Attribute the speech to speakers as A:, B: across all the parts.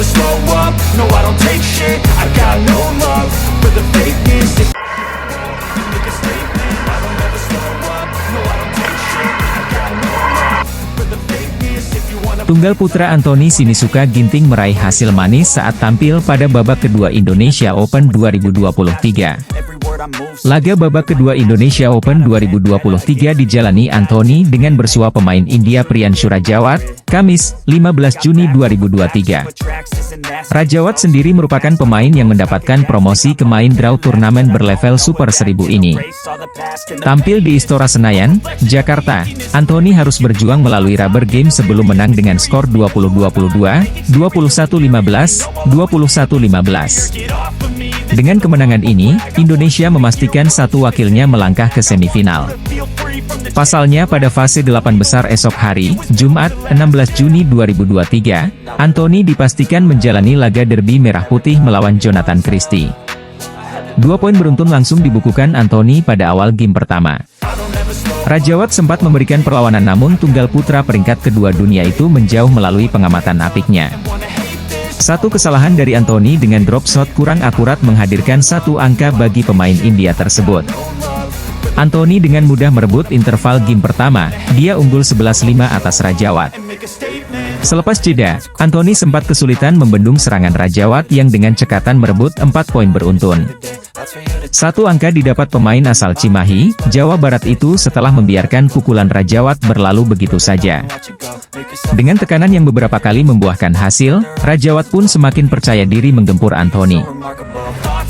A: never slow up, no I don't take shit. I got no love for the fakeness. Make a statement, I don't ever slow up, no I don't take shit. I got no love for the fakeness. If you wanna.
B: Tunggal putra Anthony Sinisuka Ginting meraih hasil manis saat tampil pada babak kedua Indonesia Open 2023. Laga babak kedua Indonesia Open 2023 dijalani Anthony dengan bersua pemain India Priyanshu Rajawat, Kamis, 15 Juni 2023. Rajawat sendiri merupakan pemain yang mendapatkan promosi ke main draw turnamen berlevel Super 1000 ini. Tampil di Istora Senayan, Jakarta, Anthony harus berjuang melalui rubber game sebelum menang dengan skor 20-22, 21-15, 21-15. Dengan kemenangan ini, Indonesia memastikan satu wakilnya melangkah ke semifinal. Pasalnya pada fase 8 besar esok hari, Jumat, 16 Juni 2023, Anthony dipastikan menjalani laga derby merah putih melawan Jonathan Christie. 2 poin beruntun langsung dibukukan Anthony pada awal game pertama. Rajawat sempat memberikan perlawanan namun tunggal putra peringkat kedua dunia itu menjauh melalui pengamatan apiknya. Satu kesalahan dari Anthony dengan drop shot kurang akurat menghadirkan satu angka bagi pemain India tersebut. Anthony dengan mudah merebut interval game pertama, dia unggul 11-5 atas Rajawat. Selepas jeda, Anthony sempat kesulitan membendung serangan Rajawat yang dengan cekatan merebut 4 poin beruntun. Satu angka didapat pemain asal Cimahi, Jawa Barat itu setelah membiarkan pukulan Rajawat berlalu begitu saja. Dengan tekanan yang beberapa kali membuahkan hasil, Rajawat pun semakin percaya diri menggempur Anthony.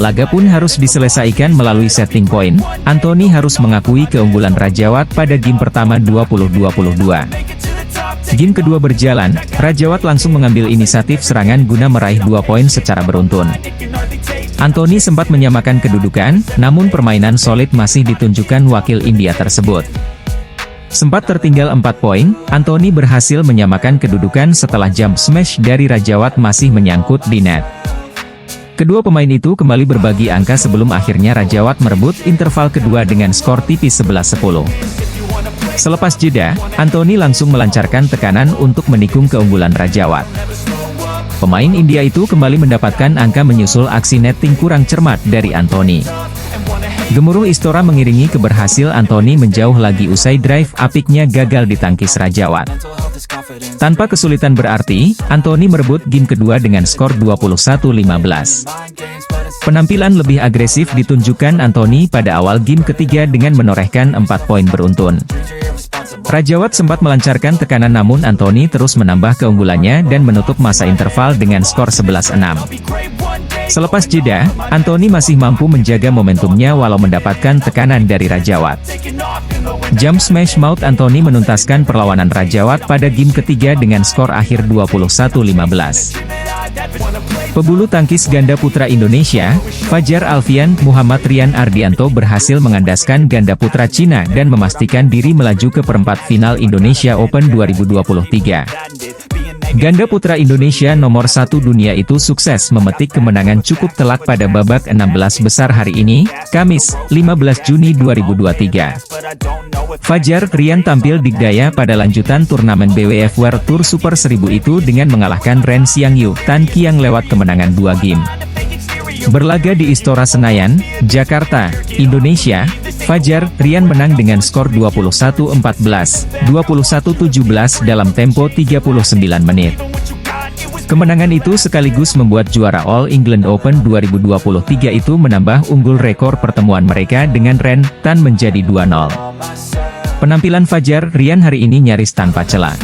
B: Laga pun harus diselesaikan melalui setting point. Anthony harus mengakui keunggulan Rajawat pada game pertama 20-22. Game kedua berjalan, Rajawat langsung mengambil inisiatif serangan guna meraih 2 poin secara beruntun. Anthony sempat menyamakan kedudukan, namun permainan solid masih ditunjukkan wakil India tersebut. Sempat tertinggal 4 poin, Anthony berhasil menyamakan kedudukan setelah jump smash dari Rajawat masih menyangkut di net. Kedua pemain itu kembali berbagi angka sebelum akhirnya Rajawat merebut interval kedua dengan skor tipis 11-10. Selepas jeda, Anthony langsung melancarkan tekanan untuk menikung keunggulan Rajawat. Pemain India itu kembali mendapatkan angka menyusul aksi netting kurang cermat dari Anthony. Gemuruh Istora mengiringi keberhasil Anthony menjauh lagi usai drive apiknya gagal ditangkis Rajawat. Tanpa kesulitan berarti, Anthony merebut game kedua dengan skor 21-15. Penampilan lebih agresif ditunjukkan Anthony pada awal game ketiga dengan menorehkan 4 poin beruntun. Rajawat sempat melancarkan tekanan namun Anthony terus menambah keunggulannya dan menutup masa interval dengan skor 11-6. Selepas jeda, Anthony masih mampu menjaga momentumnya walau mendapatkan tekanan dari Rajawat. Jump smash maut Anthony menuntaskan perlawanan Rajawat pada game ketiga dengan skor akhir 21-15. Pebulu tangkis ganda putra Indonesia, Fajar Alfian Muhammad Rian Ardianto berhasil mengandaskan ganda putra Cina dan memastikan diri melaju ke perempat final Indonesia Open 2023. Ganda putra Indonesia nomor 1 dunia itu sukses memetik kemenangan cukup telak pada babak 16 besar hari ini, Kamis, 15 Juni 2023. Fajar Rian tampil digdaya pada lanjutan turnamen BWF World Tour Super 1000 itu dengan mengalahkan Ren Xiangyu Tan Qiang lewat kemenangan 2 game. Berlaga di Istora Senayan, Jakarta, Indonesia, Fajar Rian menang dengan skor 21-14, 21-17 dalam tempo 39 menit. Kemenangan itu sekaligus membuat juara All England Open 2023 itu menambah unggul rekor pertemuan mereka dengan Ren Tan menjadi 2-0. Penampilan Fajar Rian hari ini nyaris tanpa celah.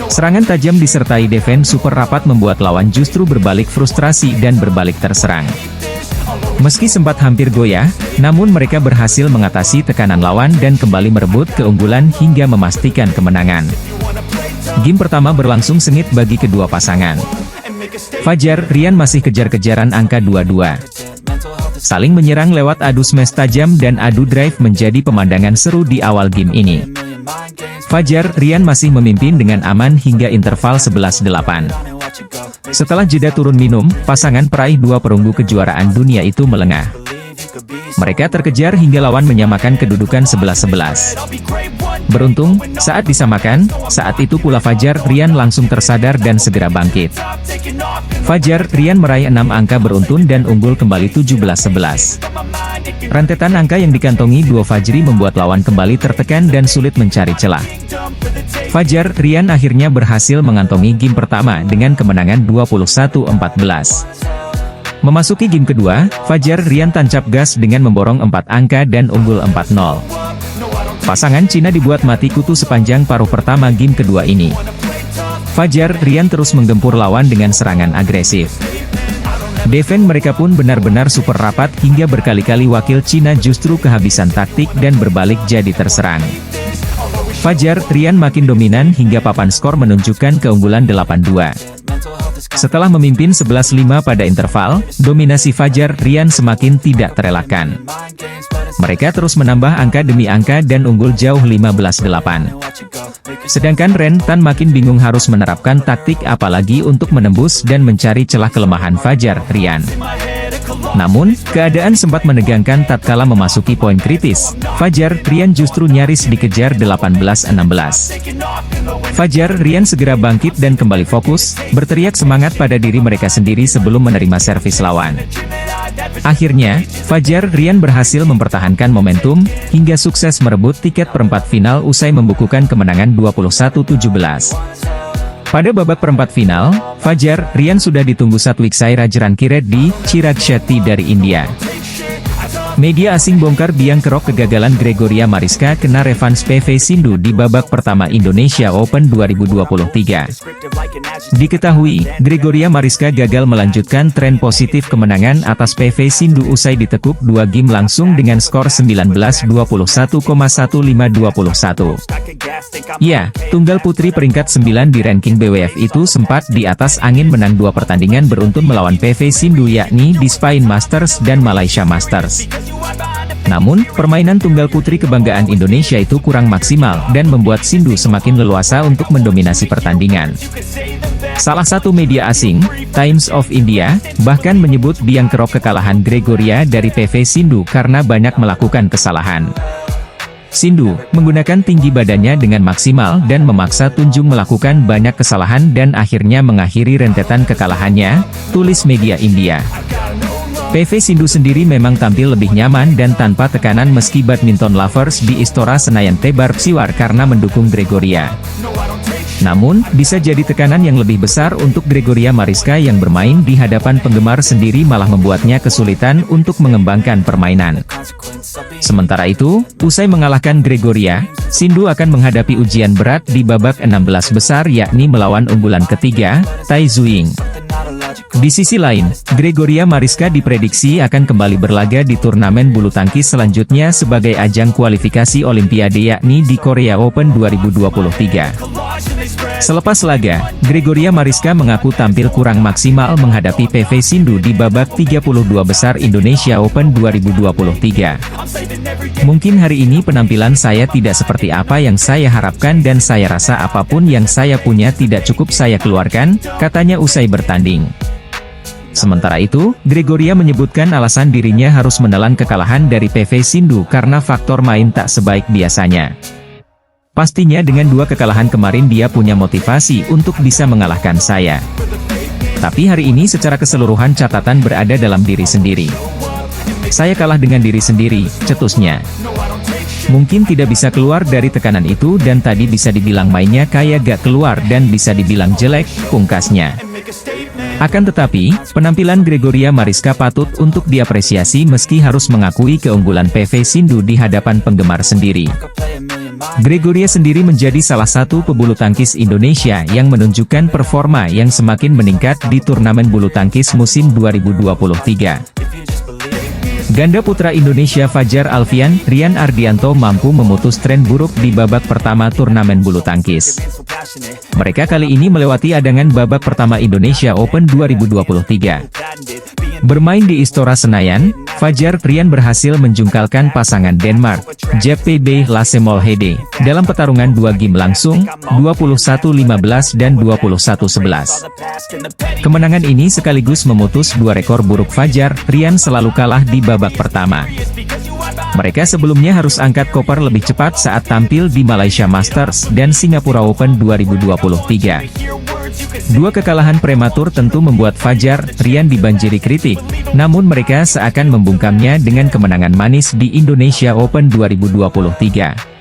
B: Serangan tajam disertai defense super rapat membuat lawan justru berbalik frustrasi dan berbalik terserang. Meski sempat hampir goyah, namun mereka berhasil mengatasi tekanan lawan dan kembali merebut keunggulan hingga memastikan kemenangan. Game pertama berlangsung sengit bagi kedua pasangan. Fajar Rian masih kejar-kejaran angka 2-2. Saling menyerang lewat adu smash tajam dan adu drive menjadi pemandangan seru di awal game ini. Fajar Rian masih memimpin dengan aman hingga interval 11-8. Setelah jeda turun minum, pasangan peraih 2 perunggu kejuaraan dunia itu melengah. Mereka terkejar hingga lawan menyamakan kedudukan 11-11. Beruntung, saat disamakan, saat itu pula Fajar Rian langsung tersadar dan segera bangkit. Fajar Rian meraih 6 angka beruntun dan unggul kembali 17-11. Rentetan angka yang dikantongi duo Fajri membuat lawan kembali tertekan dan sulit mencari celah. Fajar Rian akhirnya berhasil mengantongi game pertama dengan kemenangan 21-14. Memasuki game kedua, Fajar Rian tancap gas dengan memborong 4 angka dan unggul 4-0. Pasangan Cina dibuat mati kutu sepanjang paruh pertama game kedua ini. Fajar Rian terus menggempur lawan dengan serangan agresif. Defense mereka pun benar-benar super rapat hingga berkali-kali wakil Cina justru kehabisan taktik dan berbalik jadi terserang. Fajar Rian makin dominan hingga papan skor menunjukkan keunggulan 8-2. Setelah memimpin 11-5 pada interval, dominasi Fajar Rian semakin tidak terelakkan. Mereka terus menambah angka demi angka dan unggul jauh 15-8. Sedangkan Ren Tan makin bingung harus menerapkan taktik apalagi untuk menembus dan mencari celah kelemahan Fajar Rian. Namun, keadaan sempat menegangkan tatkala memasuki poin kritis. Fajar Rian justru nyaris dikejar 18-16. Fajar Rian segera bangkit dan kembali fokus, berteriak semangat pada diri mereka sendiri sebelum menerima servis lawan. Akhirnya, Fajar Rian berhasil mempertahankan momentum, hingga sukses merebut tiket perempat final usai membukukan kemenangan 21-17. Pada babak perempat final, Fajar Rian sudah ditunggu Satwiksai Rajarankireddy, Chirag Shetty dari India. Media asing bongkar biang kerok kegagalan Gregoria Mariska kena revanche PV Sindhu di babak pertama Indonesia Open 2023. Diketahui, Gregoria Mariska gagal melanjutkan tren positif kemenangan atas PV Sindhu usai ditekuk 2 game langsung dengan skor 19-21,1521. Ya, tunggal putri peringkat 9 di ranking BWF itu sempat di atas angin menang 2 pertandingan beruntun melawan PV Sindhu yakni di Spain Masters dan Malaysia Masters. Namun, permainan tunggal putri kebanggaan Indonesia itu kurang maksimal dan membuat Sindhu semakin leluasa untuk mendominasi pertandingan. Salah satu media asing, Times of India, bahkan menyebut biang kerok kekalahan Gregoria dari PV Sindhu karena banyak melakukan kesalahan. Sindhu menggunakan tinggi badannya dengan maksimal dan memaksa Tunjung melakukan banyak kesalahan dan akhirnya mengakhiri rentetan kekalahannya, tulis media India. PV Sindhu sendiri memang tampil lebih nyaman dan tanpa tekanan meski badminton lovers di Istora Senayan tebar siwar karena mendukung Gregoria. Namun, bisa jadi tekanan yang lebih besar untuk Gregoria Mariska yang bermain di hadapan penggemar sendiri malah membuatnya kesulitan untuk mengembangkan permainan. Sementara itu, usai mengalahkan Gregoria, Sindhu akan menghadapi ujian berat di babak 16 besar yakni melawan unggulan ketiga, Tai Tzu-ying. Di sisi lain, Gregoria Mariska diprediksi akan kembali berlaga di turnamen bulu tangkis selanjutnya sebagai ajang kualifikasi Olimpiade yakni di Korea Open 2023. Selepas laga, Gregoria Mariska mengaku tampil kurang maksimal menghadapi PV Sindhu di babak 32 besar Indonesia Open 2023. Mungkin hari ini penampilan saya tidak seperti apa yang saya harapkan dan saya rasa apapun yang saya punya tidak cukup saya keluarkan, katanya usai bertanding. Sementara itu, Gregoria menyebutkan alasan dirinya harus menelan kekalahan dari PV Sindhu karena faktor main tak sebaik biasanya. Pastinya dengan 2 kekalahan kemarin dia punya motivasi untuk bisa mengalahkan saya. Tapi hari ini secara keseluruhan catatan berada dalam diri sendiri. Saya kalah dengan diri sendiri, cetusnya. Mungkin tidak bisa keluar dari tekanan itu dan tadi bisa dibilang mainnya kayak gak keluar dan bisa dibilang jelek, pungkasnya. Akan tetapi, penampilan Gregoria Mariska patut untuk diapresiasi meski harus mengakui keunggulan PV Sindhu di hadapan penggemar sendiri. Gregoria sendiri menjadi salah satu pebulu tangkis Indonesia yang menunjukkan performa yang semakin meningkat di turnamen bulu tangkis musim 2023. Ganda putra Indonesia Fajar Alfian, Rian Ardianto mampu memutus tren buruk di babak pertama turnamen bulu tangkis. Mereka kali ini melewati adangan babak pertama Indonesia Open 2023. Bermain di Istora Senayan, Fajar Rian berhasil menjungkalkan pasangan Denmark, JPB Lassemolhede, dalam pertarungan 2 game langsung, 21-15 dan 21-11. Kemenangan ini sekaligus memutus 2 rekor buruk Fajar Rian selalu kalah di babak pertama. Mereka sebelumnya harus angkat koper lebih cepat saat tampil di Malaysia Masters dan Singapura Open 2023. 2 kekalahan prematur tentu membuat Fajar Rian dibanjiri kritik, namun mereka seakan membungkamnya dengan kemenangan manis di Indonesia Open 2023.